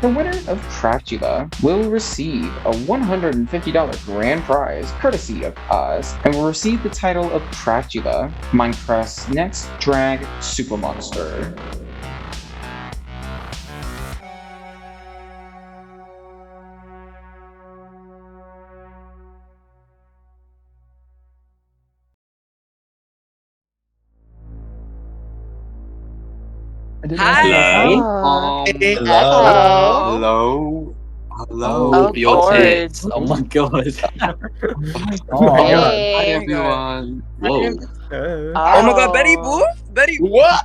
The winner of Craftula will receive a $150 grand prize courtesy of us and will receive the title of Craftula, Minecraft's next drag super monster. Hi. Hello. Hello. Oh, Your Lord. tits. Oh my god. Oh my god. Hi Hey. everyone. Whoa. Oh my God, Betty Boop. Betty. What?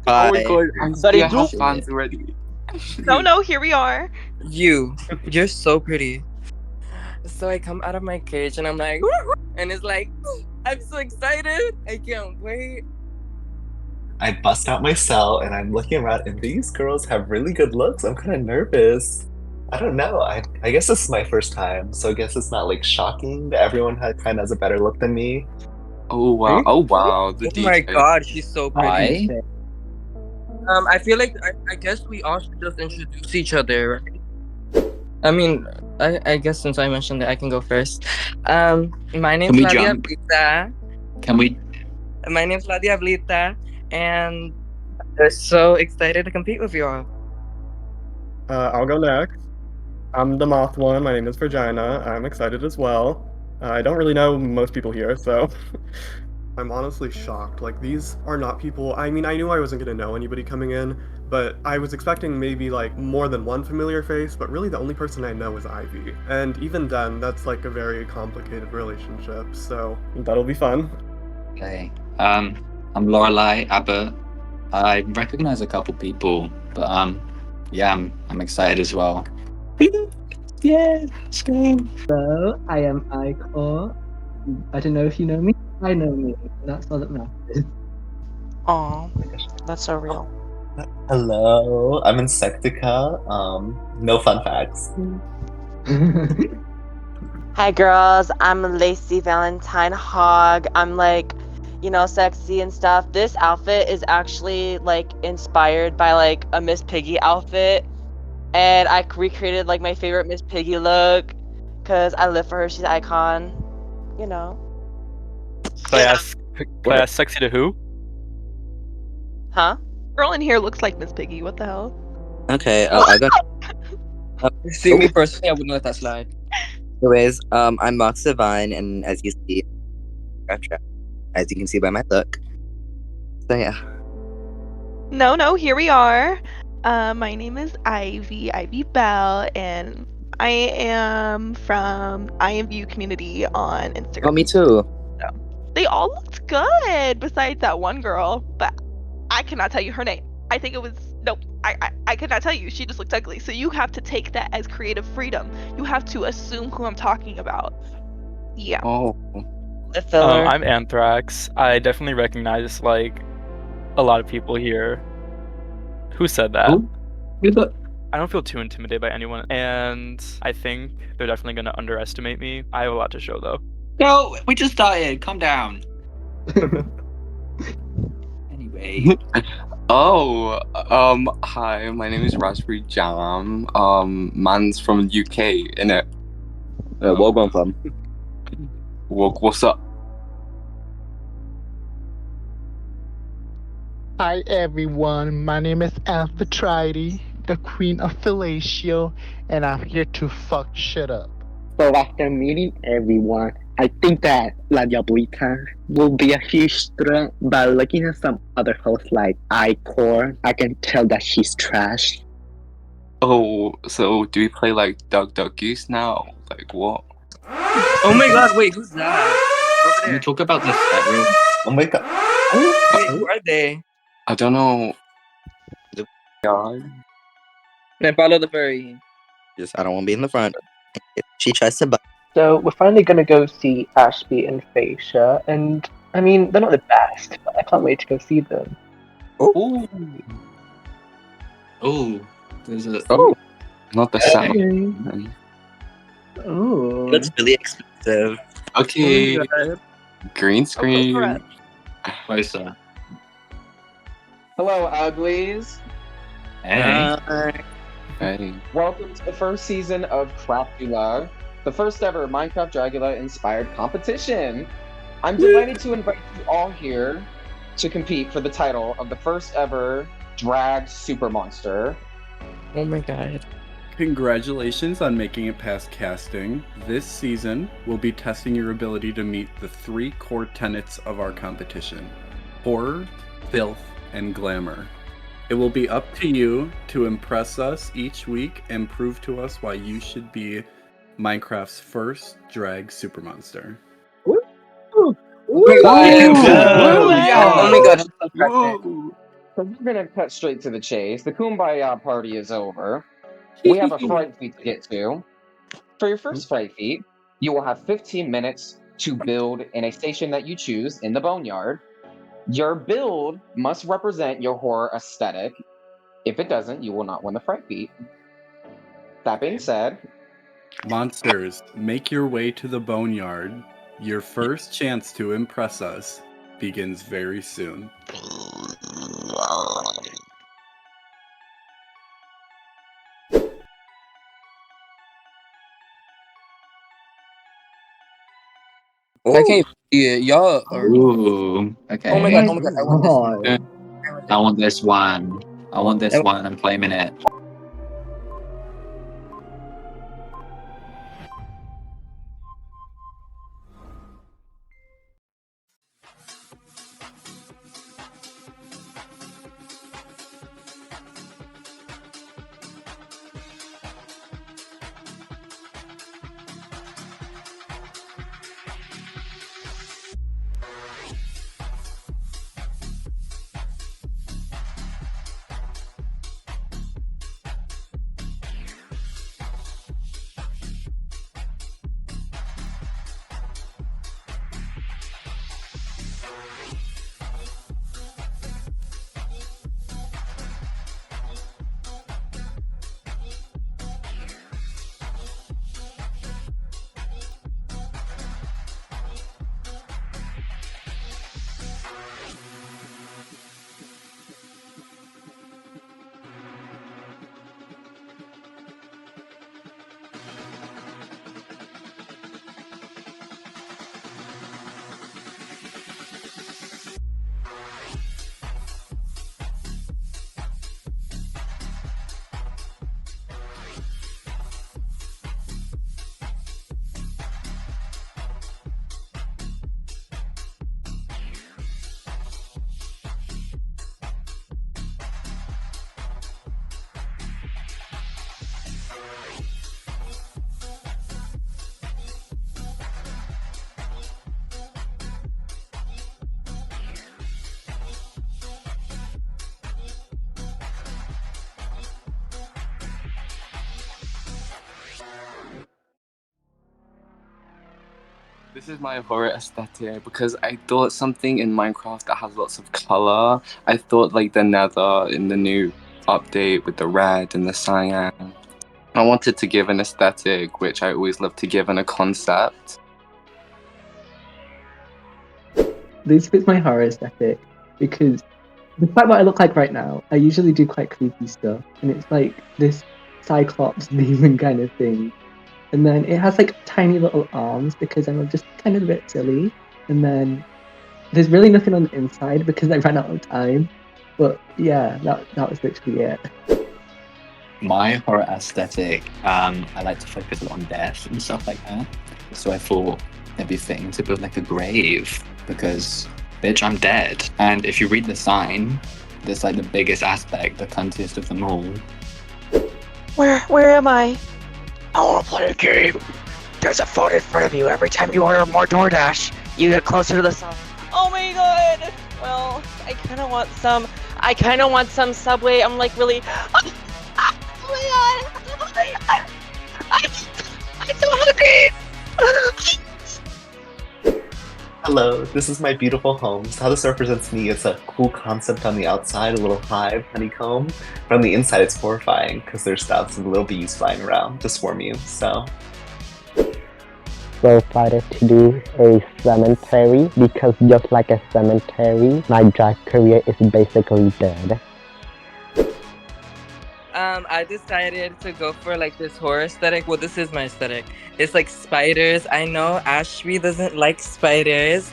Oh my Hi. god. I see I have fans already. No, here we are. You're so pretty. So I come out of my cage and I'm like, and it's like, I'm so excited. I can't wait. I bust out my cell and I'm looking around, and these girls have really good looks. I'm kind of nervous. I don't know. I guess this is my first time, so I guess it's not like shocking that everyone kind of has a better look than me. Oh wow. Oh wow. The Oh my detail. God, she's so pretty. Hi. I feel like I guess we all should just introduce each other, right? I mean, I guess since I mentioned that, I can go first. My name's Can we Ladia jump? Blita. Can we? My name's Ladia Blita, and I'm so excited to compete with you all. I'll go next. I'm the moth one. My name is Virginia. I'm excited as well. I don't really know most people here, so I'm honestly shocked. Like, these are not people. I mean, I knew I wasn't going to know anybody coming in, but I was expecting maybe like more than one familiar face, but really the only person I know is Ivy. And even then, that's like a very complicated relationship, so that'll be fun. Okay. I'm Lorelai Abbott. I recognize a couple people, but yeah, I'm excited as well. Yeah, let's go. Hello, I am Icor. I don't know if you know me. I know me. That's all that matters. Aw, that's so real. Hello, I'm Insectica. No fun facts. Hi girls, I'm Lacey Valentine Hogg. I'm like, sexy and stuff. This outfit is actually like inspired by like a Miss Piggy outfit. And I recreated like my favorite Miss Piggy look because I live for her. She's an icon, you know. Class sexy to who? Huh? Girl in here looks like Miss Piggy. What the hell? Okay, I See, me personally, I wouldn't let that slide. anyways, I'm Mox Divine, and as you see, as you can see by my look. So yeah. No, here we are. My name is Ivy Bell, and I am from IMView community on Instagram. Oh, me too. They all looked good, besides that one girl, but I cannot tell you her name. I think it was nope. I could not tell you. She just looked ugly. So you have to take that as creative freedom. You have to assume who I'm talking about. Yeah. Oh. I'm Anthrax. I definitely recognize like a lot of people here. Who said that? I don't feel too intimidated by anyone, and I think they're definitely going to underestimate me. I have a lot to show though. No, we just started. Calm down. Anyway. Hi, my name is Raspberry Jam. Man's from UK, innit? Where I'm from. What's up? Hi everyone, my name is Amphitrite, the queen of fellatio, and I'm here to fuck shit up. So after meeting everyone, I think that La Diablita will be a huge threat. By looking at some other hosts like Icor, I can tell that she's trash. Oh, so do we play like Duck Duck Goose now? Like what? Oh my God! Wait, who's that? Can we talk about this set real? Oh my god. Wait, who are they? I don't know. God. Then follow the furry. I don't want to be in the front. If she tries to So we're finally gonna go see Ashby and Facia, and I mean they're not the best, but I can't wait to go see them. Oh. There's a Not the sound. Ooh. Looks really expensive. Okay. Oh Green screen. closer. Hello, uglies. Hey. Hey. Welcome to the first season of Craftula, the first ever Minecraft Dragula inspired competition. I'm delighted to invite you all here to compete for the title of the first ever drag super monster. Oh my god. Congratulations on making it past casting. This season, we'll be testing your ability to meet the 3 core tenets of our competition: horror, filth, and glamour. It will be up to you to impress us each week and prove to us why you should be Minecraft's first drag super monster. Oh my god. Oh my god, I'm so pregnant. So we're gonna cut straight to the chase. The Kumbaya party is over. We have a fright feat to get to. For your first fright feat, you will have 15 minutes to build in a station that you choose in the boneyard. Your build must represent your horror aesthetic. If it doesn't, you will not win the fright feat. That being said, monsters, make your way to the boneyard. Your first chance to impress us begins very soon. I can't see it. Y'all are. Ooh, okay. Oh my god, oh my god, I want this. I want this one. I want this one. I'm claiming it. This is my horror aesthetic because I thought something in Minecraft that has lots of color. I thought like the nether in the new update with the red and the cyan. I wanted to give an aesthetic, which I always love to give in a concept. This fits my horror aesthetic because despite what I look like right now, I usually do quite creepy stuff, and it's like this cyclops demon kind of thing. And then it has like tiny little arms because I'm just kind of a bit silly. And then there's really nothing on the inside because I ran out of time. But yeah, that was literally it. My horror aesthetic, I like to focus on death and stuff like that. So I thought it'd be fitting to build like a grave because, bitch, I'm dead. And if you read the sign, there's like the biggest aspect, the cuntiest of them all. Where am I? I want to play a game. There's a phone in front of you. Every time you order more DoorDash, you get closer to the sun. Oh my god. Well, I kind of want some Subway. I'm like really. Oh my god. Oh my god. I'm so hungry. Hello, this is my beautiful home. So how this represents me is a cool concept on the outside, a little hive, honeycomb. But on the inside, it's horrifying because there's thousands of little bees flying around to swarm you. So decided to do a cemetery because just like a cemetery, my drag career is basically dead. I decided to go for like this horror aesthetic. Well, this is my aesthetic. It's like spiders. I know Ashby doesn't like spiders.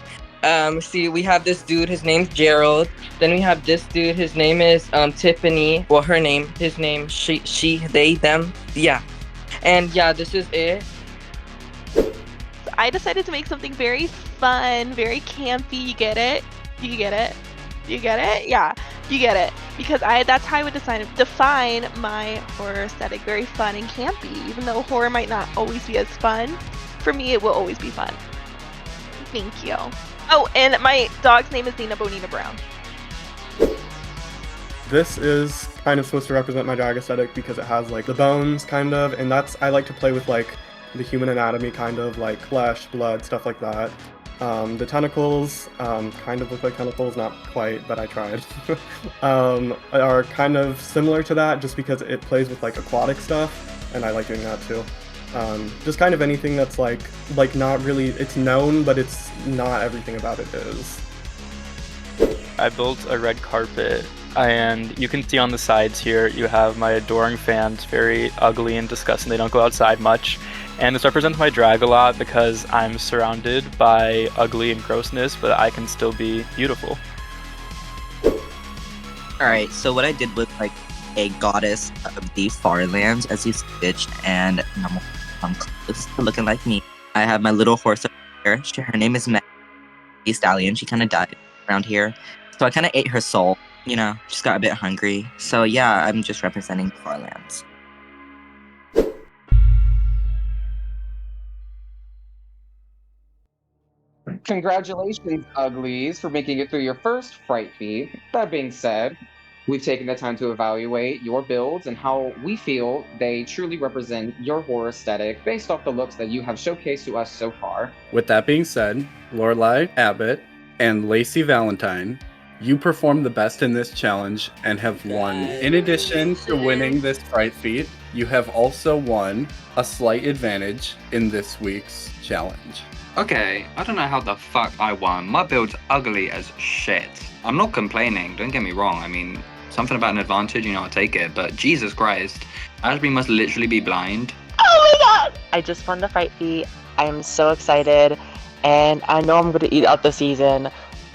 See, we have this dude. His name's Gerald. Then we have this dude. His name is Tiffany. Well, her name. His name. She. They. Them. Yeah. And yeah, this is it. I decided to make something very fun, very campy. You get it? You get it? You get it? Yeah, you get it. Because that's how I would define my horror aesthetic. Very fun and campy. Even though horror might not always be as fun, for me it will always be fun. Thank you. Oh, and my dog's name is Nina Bonina Brown. This is kind of supposed to represent my drag aesthetic because it has like the bones kind of, and I like to play with like the human anatomy kind of, like flesh, blood, stuff like that. The tentacles kind of look like tentacles, not quite, but I tried. Are kind of similar to that just because it plays with like aquatic stuff, and I like doing that too. Just kind of anything that's like not really, it's known, but it's not everything about it is. I built a red carpet, and you can see on the sides here, you have my adoring fans, very ugly and disgusting. They don't go outside much. And this represents my drag a lot because I'm surrounded by ugly and grossness, but I can still be beautiful. Alright, so what I did was like a goddess of the far lands, as you stitched, and I'm close to looking like me. I have my little horse up here. Her name is Meg, the stallion. She kind of died around here. So I kind of ate her soul, you know, just got a bit hungry. So yeah, I'm just representing the far lands. Congratulations, uglies, for making it through your first Fright Feed. That being said, we've taken the time to evaluate your builds and how we feel they truly represent your horror aesthetic based off the looks that you have showcased to us so far. With that being said, Lorelai Abbott and Lacey Valentine, you performed the best in this challenge and have won. In addition to winning this Fright Feed, you have also won a slight advantage in this week's challenge. Okay, I don't know how the fuck I won. My build's ugly as shit. I'm not complaining, don't get me wrong. I mean, something about an advantage, you know, I'll take it. But Jesus Christ, Ashby must literally be blind. Oh my god! I just won the Fright Feed. I am so excited. And I know I'm going to eat out the season.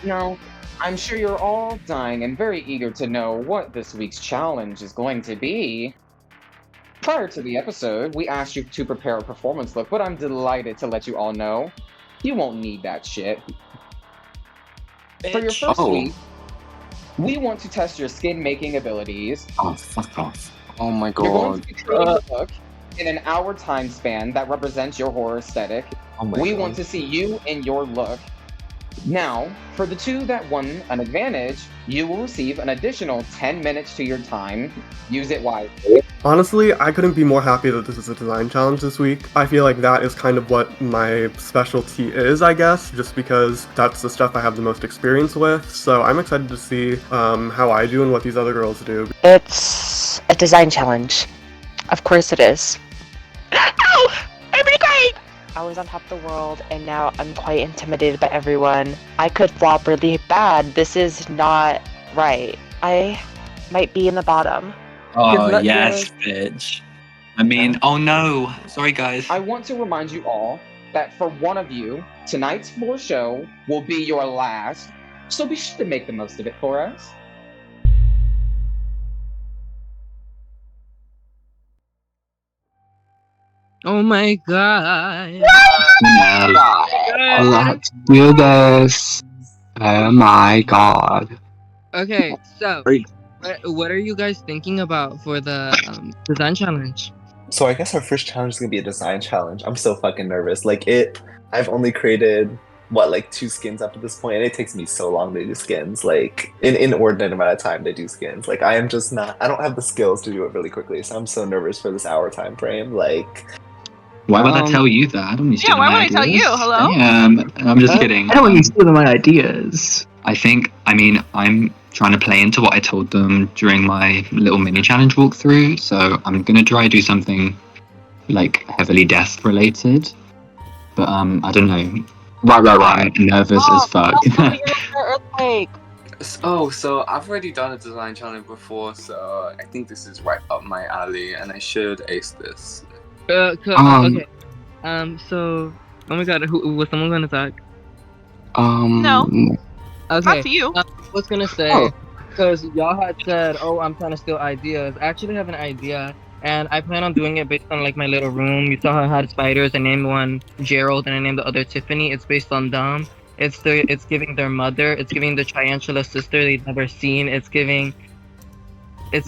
Now, I'm sure you're all dying and very eager to know what this week's challenge is going to be. Prior to the episode, we asked you to prepare a performance look, but I'm delighted to let you all know you won't need that shit. Bitch. For your first week, we want to test your skin making abilities. Oh, fuck off. Oh my You're going god. to be creating a look in an hour time span that represents your horror aesthetic. We want to see you in your look. Now, for the two that won an advantage, you will receive an additional 10 minutes to your time. Use it wisely. Honestly, I couldn't be more happy that this is a design challenge this week. I feel like that is kind of what my specialty is, I guess, just because that's the stuff I have the most experience with. So I'm excited to see how I do and what these other girls do. It's a design challenge. Of course it is. Ow! I'm great! I was on top of the world, and now I'm quite intimidated by everyone. I could flop really bad. This is not right. I might be in the bottom. Oh, yes, bitch. I mean, oh no. Sorry, guys. I want to remind you all that for one of you, tonight's floor show will be your last, so be sure to make the most of it for us. Oh my god. Let's do this. Oh my god. Okay, so what are you guys thinking about for the design challenge? So I guess our first challenge is gonna be a design challenge. I'm so fucking nervous. I've only created like 2 skins up to this point, and it takes me so long to do skins. Like in inordinate amount of time to do skins. Like I don't have the skills to do it really quickly, so I'm so nervous for this hour time frame. Like why would I tell you that? I don't need to why would I tell you? Hello? I'm just kidding. I don't want you stealing my ideas. I'm trying to play into what I told them during my little mini challenge walkthrough, so I'm gonna try to do something like heavily death related. But I don't know. Right. I'm nervous as fuck. Earthquake. So I've already done a design challenge before, so I think this is right up my alley, and I should ace this. Okay. So, oh my god, who was someone gonna talk? No. Okay. Not to you. I was gonna say, because y'all had said, "Oh, I'm trying to steal ideas." I actually have an idea, and I plan on doing it based on like my little room. You saw how I had spiders. I named one Gerald, and I named the other Tiffany. It's based on them. It's giving their mother. It's giving the Triantula sister they've never seen. It's giving. I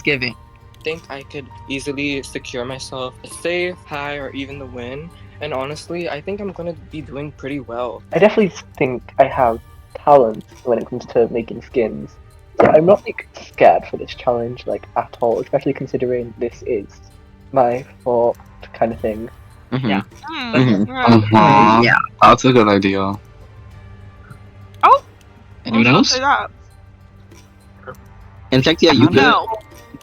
think I could easily secure myself a safe, high, or even the win. And honestly, I think I'm gonna be doing pretty well. I definitely think I have talent when it comes to making skins. So I'm not like scared for this challenge like at all, especially considering this is my fault kind of thing. Yeah. Yeah. That's a good idea. Oh. Anyone I'll else? say that. Insectia, you good? No.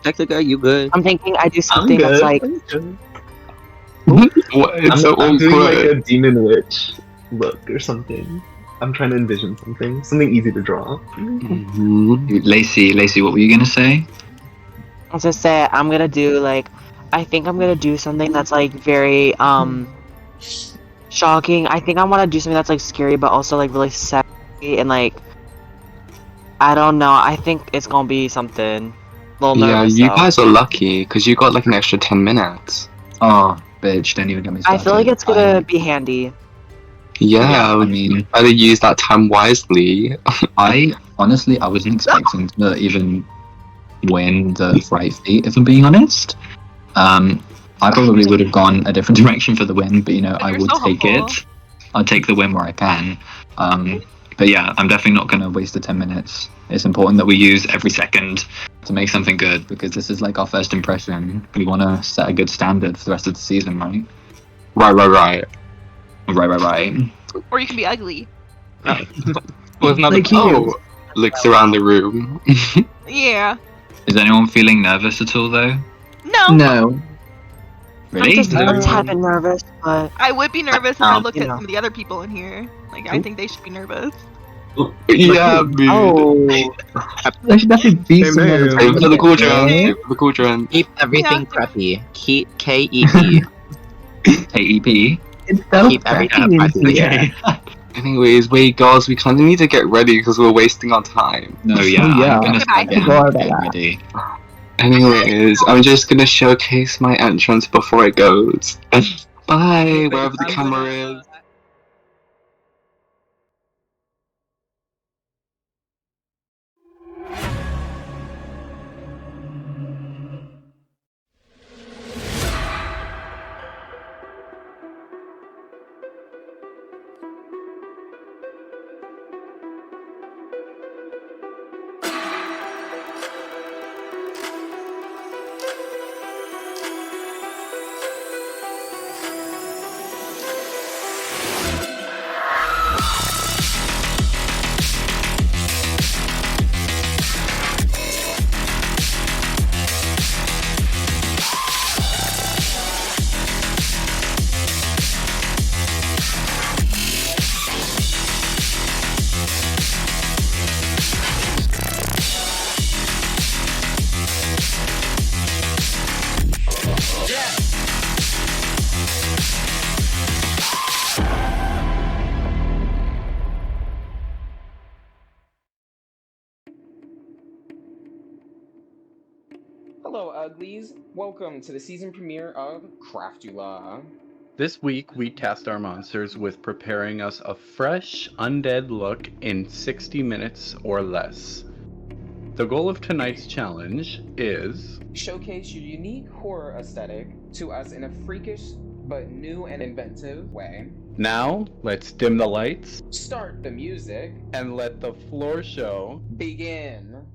Insectica, you good? I'm thinking I do something that's like. I'm doing like a demon witch look or something. I'm trying to envision something easy to draw. Lacey, what were you gonna say? I was gonna say I'm gonna do like. I think I'm gonna do something that's like very shocking. I think I want to do something that's like scary, but also like really sexy and like. I don't know. I think it's gonna be something. Yeah, nervous, you though. guys are lucky because you got like an extra 10 minutes. Oh, bitch! Don't even get me I started. feel like it's gonna be handy. Yeah, I mean, better use that time wisely. I honestly, I wasn't expecting to even win the fright feat, if I'm being honest. I probably would have gone a different direction for the win, but you know, I would so take hopeful. it. I'll take the win where I can. But yeah, I'm definitely not going to waste the 10 minutes. It's important that we use every second to make something good, because this is like our first impression. We want to set a good standard for the rest of the season, right? Right. Or you can be ugly. Was not Thank you. looks around the room. Yeah. Is anyone feeling nervous at all, though? No. No. Really? I'm just a tad bit nervous, but I would be nervous if I looked you at know. some of the other people in here. Like, I think they should be nervous. Yeah, dude. Oh. I should definitely be Hey, some nervous. man. Aim for the cauldron. Hey. Aim for the cauldron. Keep everything Yeah. preppy. Keep KEP. KEP? It's so Keep everything preppy in preppy. here. Anyways, wait, girls, we kind of need to get ready because we're wasting our time. No, yeah, Oh, yeah. I'm going to start Okay. getting ready. Anyways, I'm just gonna showcase my entrance before it goes. Bye, wherever the camera is. Hello, Uglies. Welcome to the season premiere of Craftula. This week, we tasked our monsters with preparing us a fresh, undead look in 60 minutes or less. The goal of tonight's challenge is Showcase your unique horror aesthetic to us in a freakish but new and inventive way. now, let's dim the lights Start the music. and let the floor show Begin.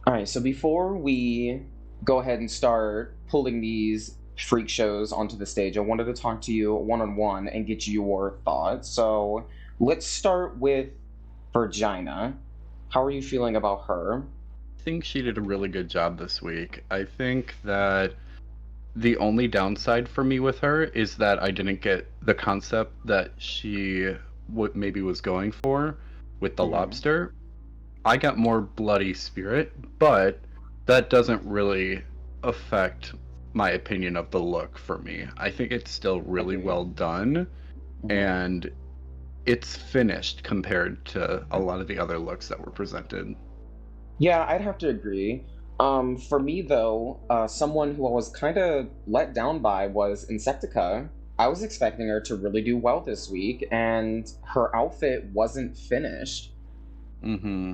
All right, so before we go ahead and start pulling these freak shows onto the stage, I wanted to talk to you one-on-one and get your thoughts. So let's start with Virginia. How are you feeling about her? I think she did a really good job this week. I think that the only downside for me with her is that I didn't get the concept that she maybe was going for with the lobster. I got more bloody spirit, but that doesn't really affect my opinion of the look for me. I think it's still really well done, and it's finished compared to a lot of the other looks that were presented. Yeah, I'd have to agree. For me, though, someone who I was kind of let down by was Insectica. I was expecting her to really do well this week, and her outfit wasn't finished. Mm-hmm.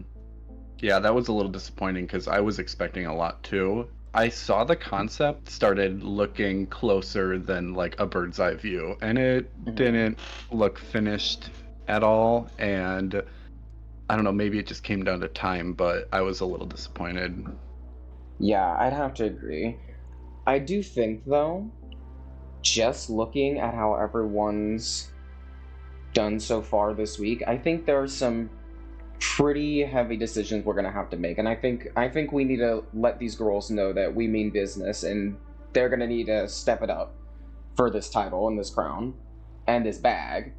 Yeah, that was a little disappointing because I was expecting a lot too. I saw the concept started looking closer than like a bird's eye view, and it didn't look finished at all. And I don't know, maybe it just came down to time, but I was a little disappointed. Yeah, I'd have to agree. I do think, though, just looking at how everyone's done so far this week, I think there are some pretty heavy decisions we're gonna have to make, and I think we need to let these girls know that we mean business, and they're gonna need to step it up for this title and this crown and this bag.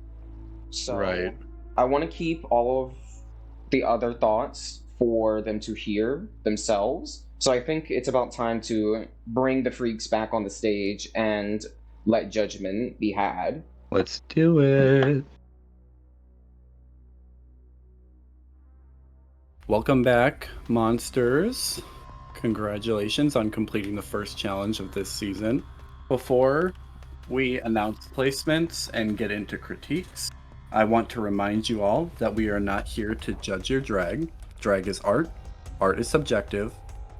So Right. I want to keep all of the other thoughts for them to hear themselves. So I think it's about time to bring the freaks back on the stage and let judgment be had. Let's do it. Welcome back, monsters. Congratulations on completing the first challenge of this season. Before we announce placements and get into critiques, I want to remind you all that we are not here to judge your drag. Drag is art. Art is subjective.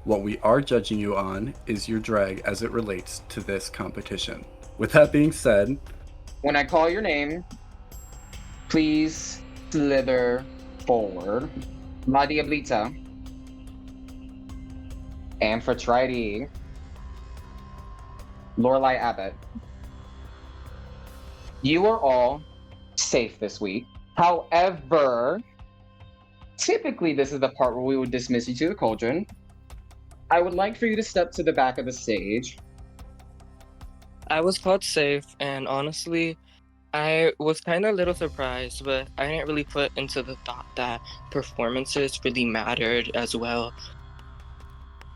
What we are judging you on is your drag as it relates to this competition. With that being said, when I call your name, please slither forward. La Diablita. Amphitrite. Lorelai Abbott. You are all safe this week. However, typically this is the part where we would dismiss you to the cauldron. I would like for you to step to the back of the stage. I was caught safe, and honestly, I was kind of a little surprised, but I didn't really put into the thought that performances really mattered as well.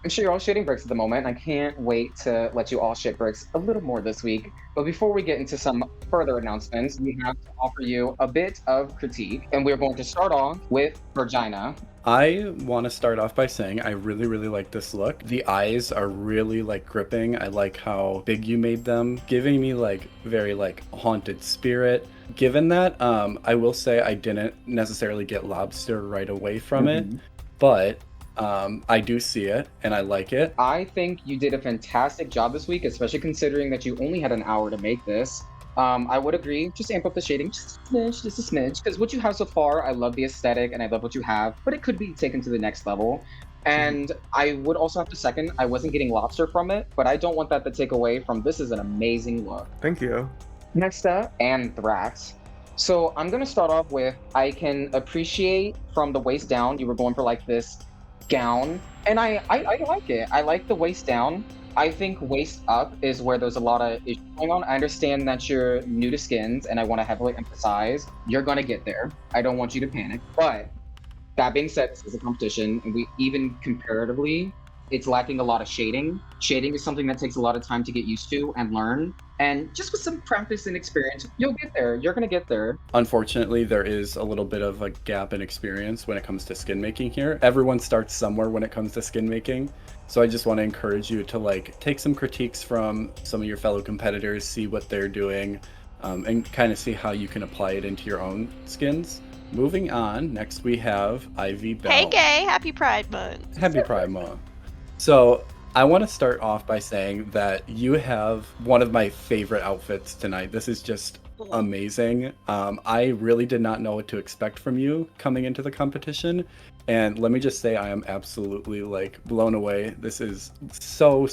I'm sure you're all shitting bricks at the moment. I can't wait to let you all shit bricks a little more this week. But before we get into some further announcements, we have to offer you a bit of critique. And we're going to start off with Virginia. I want to start off by saying I really, really like this look. The eyes are really like gripping. I like how big you made them, giving me like very like haunted spirit. Given that, I will say I didn't necessarily get lobster right away from it, but I do see it and I like it. I think you did a fantastic job this week, especially considering that you only had an hour to make this. I would agree, just amp up the shading just a smidge, because what you have so far, I love the aesthetic and I love what you have, but it could be taken to the next level. And I would also have to second, I wasn't getting lobster from it, but I don't want that to take away from this is an amazing look. Thank you. Next up, Anthrax. So I'm gonna start off with, I can appreciate from the waist down, you were going for like this gown, and I like it. I like the waist down. I think waist up is where there's a lot of issues going on. I understand that you're new to skins, and I want to heavily emphasize you're gonna get there. I don't want you to panic. But that being said, this is a competition, and we even comparatively, it's lacking a lot of shading. Shading is something that takes a lot of time to get used to and learn. And just with some practice and experience, you'll get there. You're gonna get there. Unfortunately, there is a little bit of a gap in experience when it comes to skin making here. Everyone starts somewhere when it comes to skin making. So I just want to encourage you to like take some critiques from some of your fellow competitors, see what they're doing, and kind of see how you can apply it into your own skins. Moving on, next we have Ivy Bell. Hey gay, happy Pride Month. Happy Pride Month. So I want to start off by saying that you have one of my favorite outfits tonight. This is just amazing. I really did not know what to expect from you coming into the competition, And let me just say, I am absolutely like blown away. This is so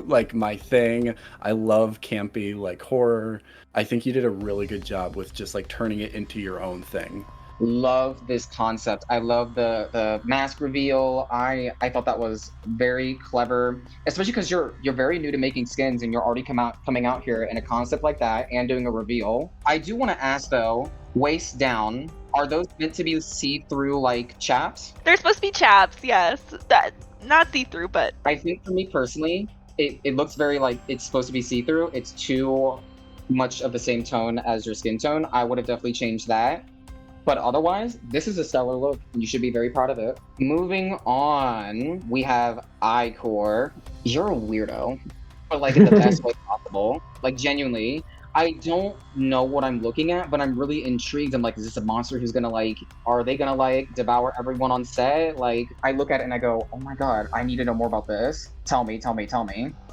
like my thing. I love campy like horror. I think you did a really good job with just like turning it into your own thing. Love this concept. I love the mask reveal. I thought that was very clever, especially because you're very new to making skins and you're already coming out here in a concept like that and doing a reveal. I do want to ask though, waist down, are those meant to be see-through like chaps? They're supposed to be chaps, yes. That not see-through, but I think for me personally, it looks very like it's supposed to be see-through. It's too much of the same tone as your skin tone. I would have definitely changed that. But otherwise, this is a stellar look. You should be very proud of it. Moving on, we have eye core. You're a weirdo, but like in the best way possible. Like genuinely, I don't know what I'm looking at, but I'm really intrigued. I'm like, is this a monster who's gonna like, are they gonna like devour everyone on set? Like, I look at it and I go, oh my god, I need to know more about this. Tell me.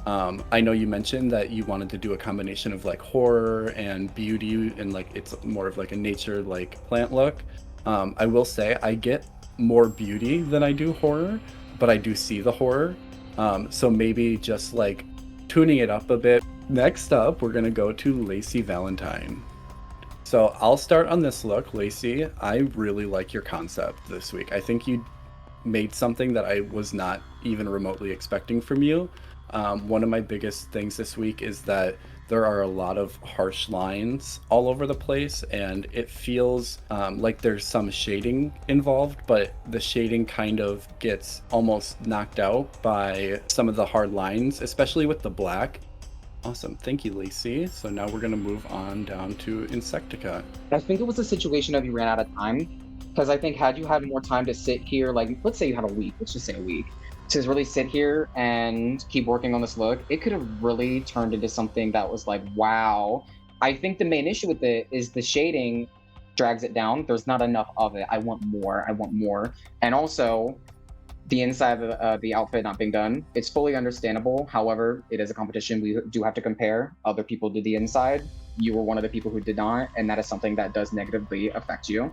I know you mentioned that you wanted to do a combination of like horror and beauty and like it's more of like a nature like plant look. I will say I get more beauty than I do horror, but I do see the horror. So maybe just like tuning it up a bit. Next up, we're gonna go to Lacey Valentine. So I'll start on this look, Lacey. I really like your concept this week. I think you made something that I was not even remotely expecting from you. One of my biggest things this week is that there are a lot of harsh lines all over the place, and it feels like there's some shading involved, but the shading kind of gets almost knocked out by some of the hard lines, especially with the black. Awesome, thank you, Lacey. So now we're gonna move on down to Insectica. I think it was a situation of you ran out of time, because I think had you had more time to sit here, like let's say you had a week, let's just say a week, to really sit here and keep working on this look, it could have really turned into something that was like, wow. I think the main issue with it is the shading drags it down. There's not enough of it. I want more. And also, the inside of the outfit not being done, it's fully understandable. However, it is a competition. We do have to compare. Other people did the inside. You were one of the people who did not, and that is something that does negatively affect you.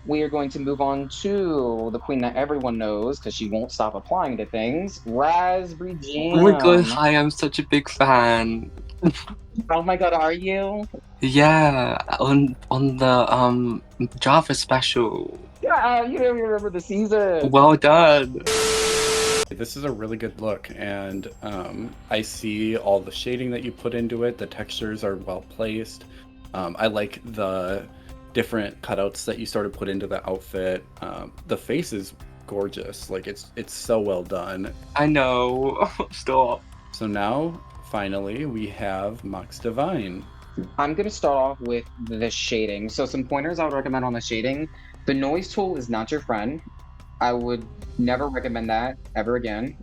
We are going to move on to the queen that everyone knows because she won't stop applying to things, Raspberry Jam. Oh my god, hi, I'm such a big fan. Oh my god, are you? Yeah, on the Java special. Yeah, you don't remember the season. Well done. This is a really good look, and I see all the shading that you put into it. The textures are well placed. I like the different cutouts that you sort of put into the outfit. The face is gorgeous. Like it's so well done. I know. Stop. So now, finally, we have Mox Divine. I'm gonna start off with the shading. So some pointers I would recommend on the shading. The noise tool is not your friend. I would never recommend that ever again.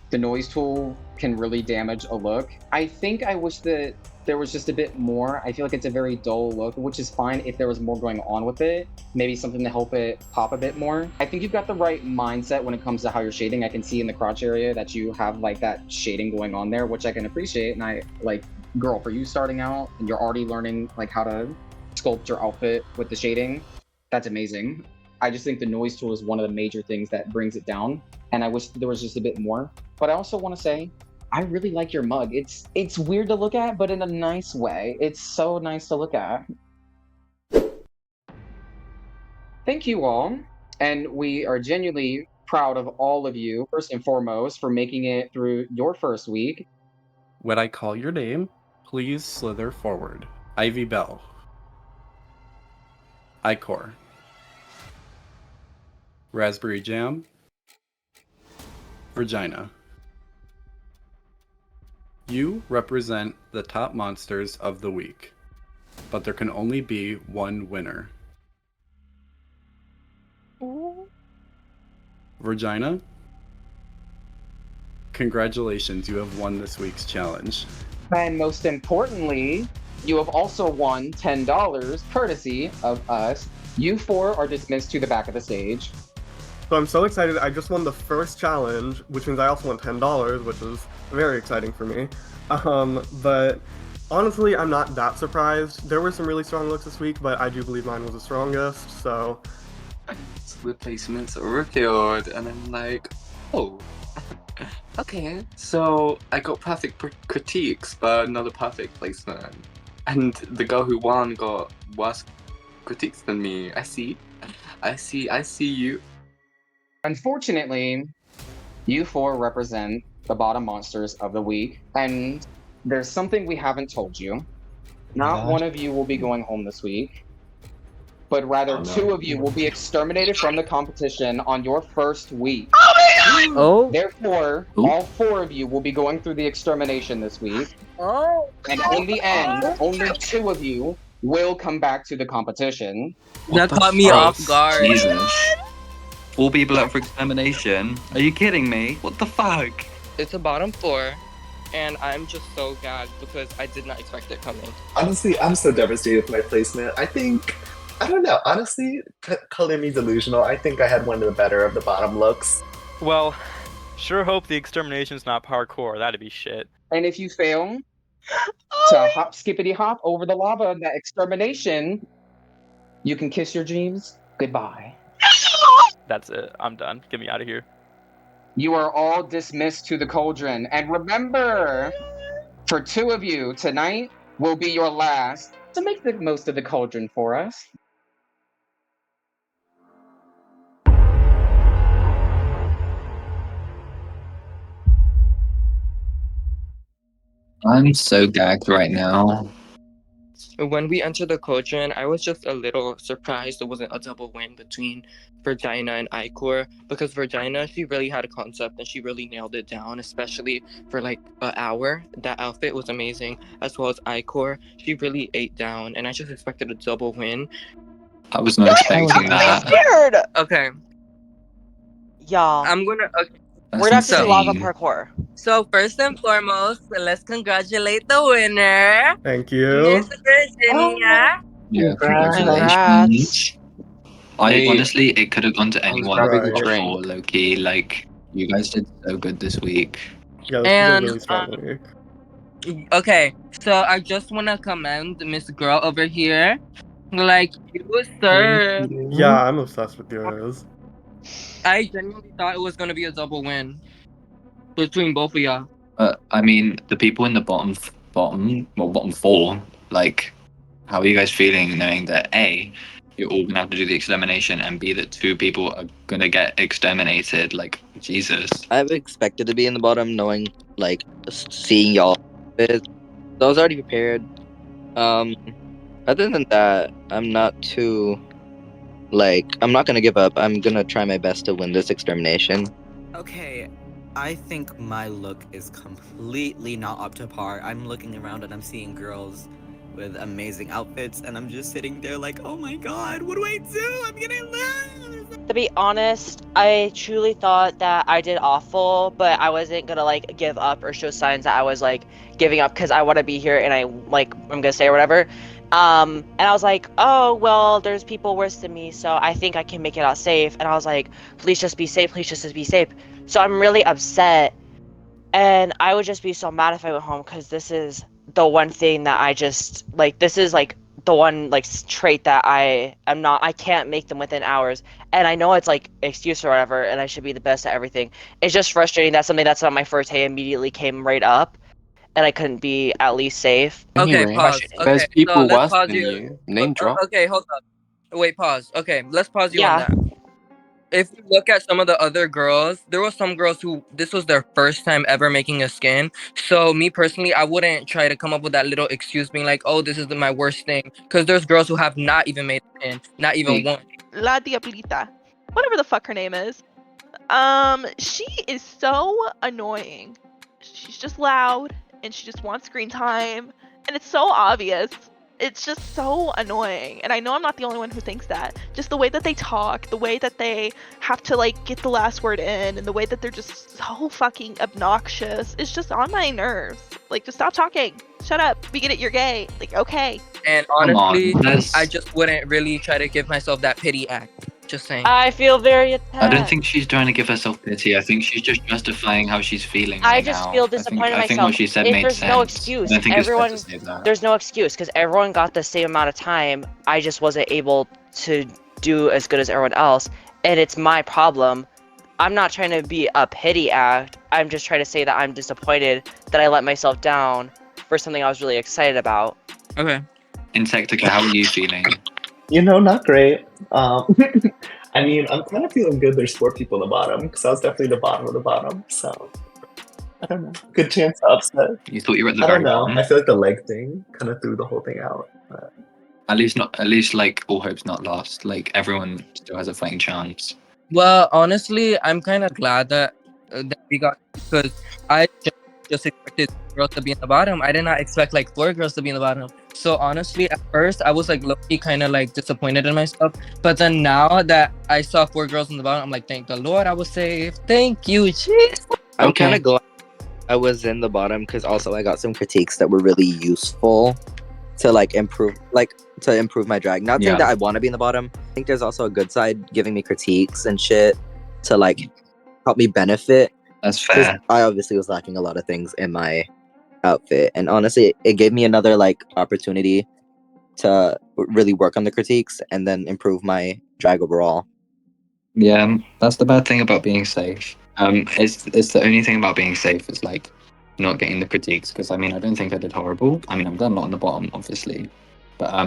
The noise tool can really damage a look. I think I wish that there was just a bit more. I feel like it's a very dull look, which is fine if there was more going on with it. Maybe something to help it pop a bit more. I think you've got the right mindset when it comes to how you're shading. I can see in the crotch area that you have like that shading going on there, which I can appreciate. And I like, girl, for you starting out and you're already learning like how to sculpt your outfit with the shading, that's amazing. I just think the noise tool is one of the major things that brings it down. And I wish there was just a bit more. But I also want to say, I really like your mug. It's weird to look at, but in a nice way. It's so nice to look at. Thank you all. And we are genuinely proud of all of you, first and foremost, for making it through your first week. When I call your name, please slither forward. Ivy Bell. Icor. Raspberry Jam. Virginia. You represent the top monsters of the week, but there can only be one winner. Virginia, congratulations, you have won this week's challenge. And most importantly, you have also won $10 courtesy of us. You four are dismissed to the back of the stage. So I'm so excited. I just won the first challenge, which means I also won $10, which is very exciting for me. But honestly, I'm not that surprised. There were some really strong looks this week, but I do believe mine was the strongest. So So the placements are revealed, and I'm like, oh, okay. So I got perfect critiques, but not a perfect placement. And the girl who won got worse critiques than me. I see you. Unfortunately, you four represent the bottom monsters of the week, and there's something we haven't told you. Not one of you will be going home this week, but rather two of you will be exterminated from the competition on your first week. Oh. Therefore, all four of you will be going through the extermination this week. Oh. And in the end, only two of you will come back to the competition. That caught me off guard. Jesus. 4 people up for extermination? Are you kidding me? What the fuck? It's a bottom 4, and I'm just so gagged because I did not expect it coming. Honestly, I'm so devastated with my placement. I don't know. Honestly, color me delusional. I think I had one of the better of the bottom looks. Well, sure hope the extermination's not parkour. That'd be shit. And if you fail to hop skippity hop over the lava in that extermination, you can kiss your dreams goodbye. That's it. I'm done. Get me out of here. You are all dismissed to the cauldron. And remember, for two of you, tonight will be your last. So make the most of the cauldron for us. I'm so gagged right now. When we entered the cauldron, I was just a little surprised it wasn't a double win between Virginia and Icor, because Virginia, she really had a concept and she really nailed it down, especially for like an hour. That outfit was amazing, as well as Icor. She really ate down, and I just expected a double win. I was not expecting that. Scared. Okay. Y'all. I'm gonna. Okay. We're gonna have to do lava parkour. So first and foremost, let's congratulate the winner, Thank you. Miss Virginia. Yeah, congratulations. Honestly, it could have gone to anyone before Loki. Like, you guys did so good this week. Yeah, this is a really strong week. Okay, so I just want to commend Miss Girl over here. Like, you, sir. Yeah, I'm obsessed with yours. I genuinely thought it was going to be a double win between both of y'all. I mean, the people in the bottom 4, like, how are you guys feeling knowing that A, you're all gonna have to do the extermination, and B, that 2 people are gonna get exterminated? Like, Jesus. I've expected to be in the bottom, knowing, like, seeing y'all. So I was already prepared. Other than that, I'm not too, like, I'm not gonna give up. I'm gonna try my best to win this extermination. Okay, I think my look is completely not up to par. I'm looking around and I'm seeing girls with amazing outfits, and I'm just sitting there like, oh my god, what do I do? I'm gonna lose! To be honest, I truly thought that I did awful, but I wasn't gonna like give up or show signs that I was like giving up because I want to be here and I'm gonna stay or whatever. And I was like, oh well, there's people worse than me, so I think I can make it out safe. And I was like, please just be safe, please just be safe. So I'm really upset, and I would just be so mad if I went home because this is the one thing that I just like. This is like the one like trait that I can't make them within hours. And I know it's like excuse or whatever, and I should be the best at everything. It's just frustrating that something that's on my first day immediately came right up, and I couldn't be at least safe. Okay, pause. Okay, There's people so let's worse pause than you. you. Name drop. Okay, hold up. Wait, pause. Okay, let's pause you on that. If you look at some of the other girls, there were some girls who this was their first time ever making a skin. So me personally, I wouldn't try to come up with that little excuse being like, oh, this is my worst thing. Because there's girls who have not even made a skin, not even one. La Diablita, whatever the fuck her name is. She is so annoying. She's just loud and she just wants screen time, and it's so obvious. It's just so annoying, and I know I'm not the only one who thinks that. Just the way that they talk, the way that they have to like get the last word in, and the way that they're just so fucking obnoxious. It's just on my nerves. Like, just stop talking. Shut up. We get it. You're gay. Like, okay. And honestly, I just wouldn't really try to give myself that pity act. Just saying. I feel very attacked. I don't think she's trying to give herself pity. I think she's just justifying how she's feeling. I right just now. feel disappointed in I think myself. what she said If made there's sense. no excuse, I don't think everyone, it's fair to say that. there's no excuse because everyone got the same amount of time. I just wasn't able to do as good as everyone else, and it's my problem. I'm not trying to be a pity act. I'm just trying to say that I'm disappointed that I let myself down for something I was really excited about. Okay. Insectica, how are you feeling? You know, not great. I mean, I'm kind of feeling good. There's 4 people in the bottom because I was definitely the bottom of the bottom. So I don't know. Good chance to upset. You thought you were at the I very don't know. bottom? I feel like the leg thing kind of threw the whole thing out. But... At least, like, all hope's not lost. Like, everyone still has a fighting chance. Well, honestly, I'm kind of glad that we got, because I just expected girls to be in the bottom. I did not expect like 4 girls to be in the bottom. So honestly, at first I was like low-key kind of like disappointed in myself. But then now that I saw 4 girls in the bottom, I'm like, thank the Lord, I was saved. Thank you, jeez. I'm kind of glad I was in the bottom because also I got some critiques that were really useful to like improve my drag. Not saying that I want to be in the bottom. I think there's also a good side giving me critiques and shit to like help me benefit. That's fair. I obviously was lacking a lot of things in my outfit, and honestly, it gave me another like opportunity to really work on the critiques and then improve my drag overall. Yeah, that's the bad thing about being safe. It's the only thing about being safe is like not getting the critiques, because I mean I don't think I did horrible. I mean I've done a lot on the bottom, obviously, but I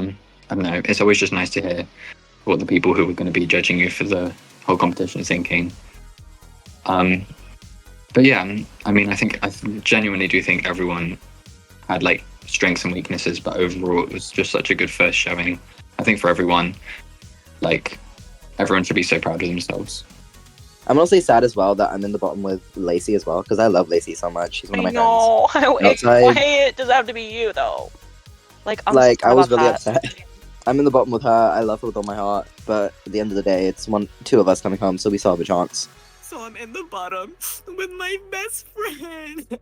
don't know. It's always just nice to hear what the people who are going to be judging you for the whole competition are thinking. But yeah, I mean I genuinely do think everyone had like strengths and weaknesses, but overall it was just such a good first showing. I think for everyone, like everyone should be so proud of themselves. I'm mostly sad as well that I'm in the bottom with Lacey as well, because I love Lacey so much. She's one of my No, friends. why does it have to be you though? Like, I was really upset. I'm in the bottom with her. I love her with all my heart, but at the end of the day, it's 2 of us coming home, so we still have a chance. So I'm in the bottom with my best friend.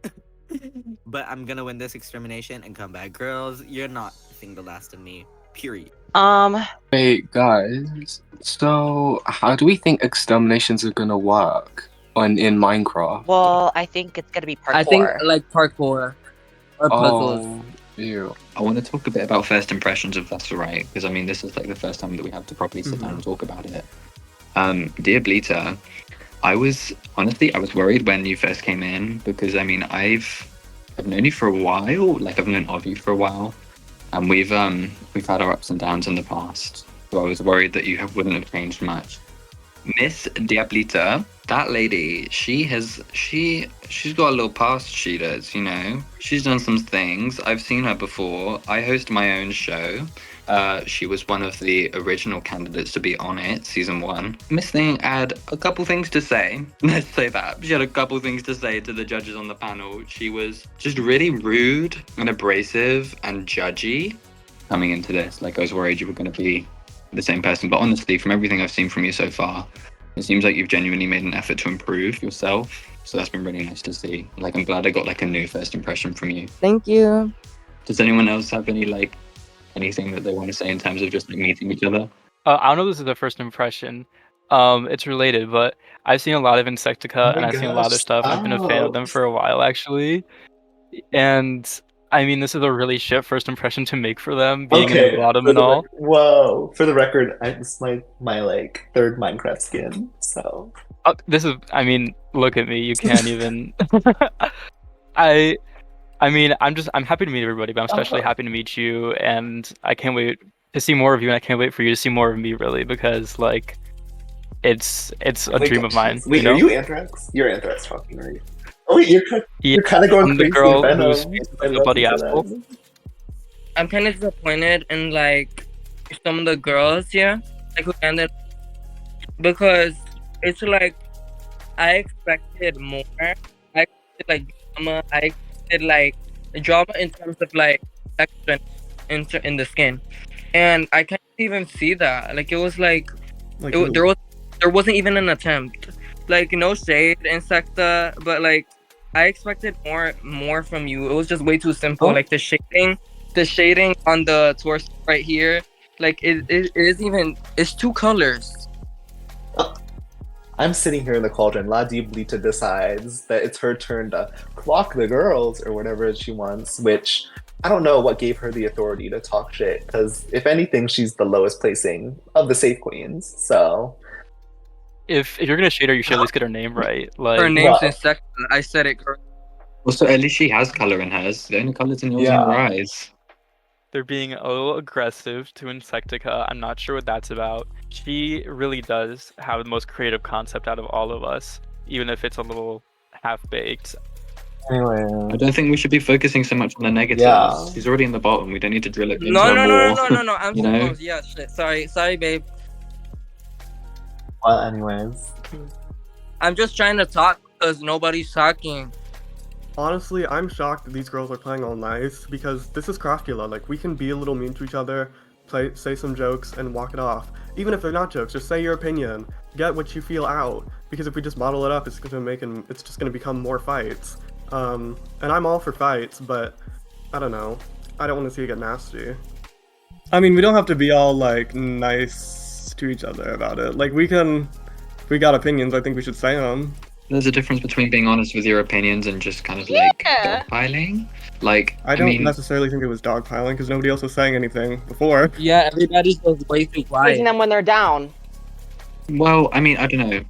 But I'm gonna win this extermination and come back. Girls, you're not seeing the last of me. Period. Wait, guys. So, how do we think exterminations are gonna work in Minecraft? Well, I think it's gonna be parkour. I think like parkour or puzzles. Oh, ew. I want to talk a bit about first impressions, if that's all right, because I mean this is like the first time that we have to properly sit down and talk about it. Dear Bleater, I was worried when you first came in, because I mean I've known you for a while, like I've known of you for a while, and we've had our ups and downs in the past. So I was worried that you wouldn't have changed much. Miss Diablita, that lady, she's got a little past, she does, you know. She's done some things. I've seen her before. I host my own show. She was one of the original candidates to be on it, season 1. Miss Thing had a couple things to say. Let's say that. She had a couple things to say to the judges on the panel. She was just really rude and abrasive and judgy coming into this. Like I was worried you were going to be the same person, but honestly, from everything I've seen from you so far, it seems like you've genuinely made an effort to improve yourself. So that's been really nice to see. Like I'm glad I got like a new first impression from you. Thank you. Does anyone else have anything that they want to say in terms of just like meeting each other? I don't know if this is the first impression. It's related, but I've seen a lot of Insectica and I've seen a lot of stuff. I've been a fan of them for a while actually. And I mean, this is a really shit first impression to make for them, being in the bottom and all. Whoa! For the record, it's my like 3rd Minecraft skin, so. I mean, look at me. You can't even. I mean, I'm happy to meet everybody, but I'm especially happy to meet you, and I can't wait to see more of you, and I can't wait for you to see more of me, really, because like, it's a dream of mine. Wait, you know? Are you Anthrax? You're Anthrax talking, right? Oh wait, you're kind of going I'm crazy. the girl Venom. who's the bloody apple. I'm kind of disappointed in like some of the girls here, like who ended, because it's like I expected more. I expected like drama. I expected like drama in terms of like extra in the skin, and I can't even see that. Like it was like, there wasn't even an attempt. Like no shade, Insecta, but like I expected more from you. It was just way too simple. Like the shading on the torso right here, like it is even, it's 2 colors. I'm sitting here in the cauldron. La Diablita decides that it's her turn to clock the girls or whatever she wants, which I don't know what gave her the authority to talk shit, because if anything, she's the lowest placing of the safe queens. So If you're gonna shade her, you should at least get her name right. Like Her name's Insecta. I said it correctly. Also, at least she has color in hers. The only colors in yours are in your eyes. They're being a little aggressive to Insectica. I'm not sure what that's about. She really does have the most creative concept out of all of us, even if it's a little half-baked. Anyway, I don't think we should be focusing so much on the negatives. Yeah. She's already in the bottom. We don't need to drill it into No, her no, more. no, no, no, no. I'm you so know? close. Yeah, shit. Sorry, babe. Well, anyways. I'm just trying to talk because nobody's talking. Honestly, I'm shocked that these girls are playing all nice because this is Craftula. Like, we can be a little mean to each other, say some jokes, and walk it off. Even if they're not jokes, just say your opinion. Get what you feel out. Because if we just bottle it up, it's just gonna become more fights. And I'm all for fights, but I don't know. I don't want to see it get nasty. I mean, we don't have to be all like nice to each other about it. Like, if we got opinions, I think we should say them. There's a difference between being honest with your opinions and just kind of like dogpiling. Like, I don't mean, necessarily think it was dogpiling because nobody else was saying anything before. Yeah, everybody goes way too quiet. Praising them when they're down. well, I mean, I don't know.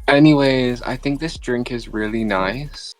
Anyways, I think this drink is really nice.